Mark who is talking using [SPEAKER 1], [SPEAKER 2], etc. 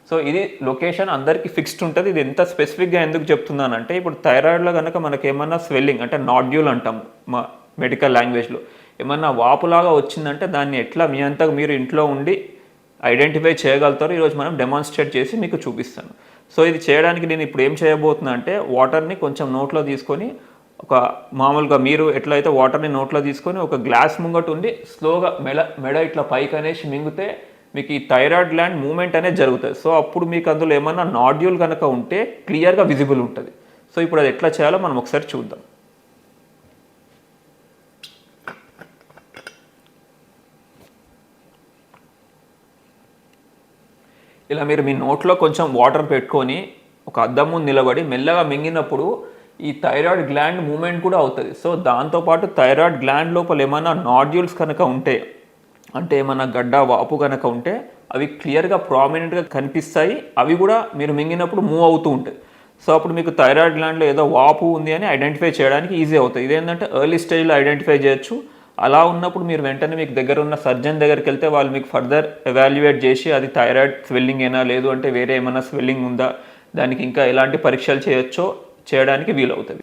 [SPEAKER 1] So ఇది location అందరికీ fixed ఉంటుంది. ఇది ఎంత స్పెసిఫిక్గా ఎందుకు చెప్తున్నానంటే, ఇప్పుడు థైరాయిడ్లో కనుక మనకి ఏమన్నా స్వెల్లింగ్ అంటే నాడ్యూల్ అంటాం మా మెడికల్ లాంగ్వేజ్లో, ఏమన్నా వాపులాగా వచ్చిందంటే దాన్ని ఎట్లా మీ అంతా మీరు ఇంట్లో ఉండి ఐడెంటిఫై చేయగలుగుతారు ఈరోజు మనం డెమాన్స్ట్రేట్ చేసి మీకు చూపిస్తాను. సో ఇది చేయడానికి నేను ఇప్పుడు ఏం చేయబోతున్నా అంటే, వాటర్ని కొంచెం నోట్లో తీసుకొని ఒక మామూలుగా మీరు ఎట్లయితే వాటర్ని నోట్లో తీసుకొని ఒక గ్లాస్ ముంగట ఉండి స్లోగా మెడ ఇట్లా పైకి అనేసి మింగితే మీకు ఈ థైరాయిడ్ గ్లాండ్ మూమెంట్ అనేది జరుగుతుంది. సో అప్పుడు మీకు అందులో ఏమన్నా నాడ్యూల్ కనుక ఉంటే క్లియర్గా విజిబుల్ ఉంటుంది. సో ఇప్పుడు అది ఎట్లా చేయాలో మనం ఒకసారి చూద్దాం. ఇలా మీరు మీ నోట్లో కొంచెం వాటర్ పెట్టుకొని ఒక అద్దం ముందు నిలబడి మెల్లగా మింగినప్పుడు ఈ థైరాయిడ్ గ్లాండ్ మూమెంట్ కూడా అవుతుంది. సో దాంతోపాటు థైరాయిడ్ గ్లాండ్ లోపల ఏమైనా నాడ్యూల్స్ కనుక ఉంటే, అంటే ఏమైనా గడ్డ వాపు కనుక ఉంటే అవి క్లియర్గా ప్రామినెంట్గా కనిపిస్తాయి. అవి కూడా మీరు మింగినప్పుడు మూవ్ అవుతూ ఉంటాయి. సో అప్పుడు మీకు థైరాయిడ్ గ్లాండ్లో ఏదో వాపు ఉంది అని ఐడెంటిఫై చేయడానికి ఈజీ అవుతుంది. ఇదేంటంటే ఎర్లీ స్టేజ్లో ఐడెంటిఫై చేయొచ్చు. అలా ఉన్నప్పుడు మీరు వెంటనే మీకు దగ్గర ఉన్న సర్జన్ దగ్గరికి వెళ్తే వాళ్ళు మీకు ఫర్దర్ ఎవాల్యుయేట్ చేసి అది థైరాయిడ్ స్వెల్లింగ్ అయినా లేదు అంటే వేరే ఏమైనా స్వెల్లింగ్ ఉందా, దానికి ఇంకా ఎలాంటి పరీక్షలు చేయొచ్చో చేయడానికి వీలవుతుంది.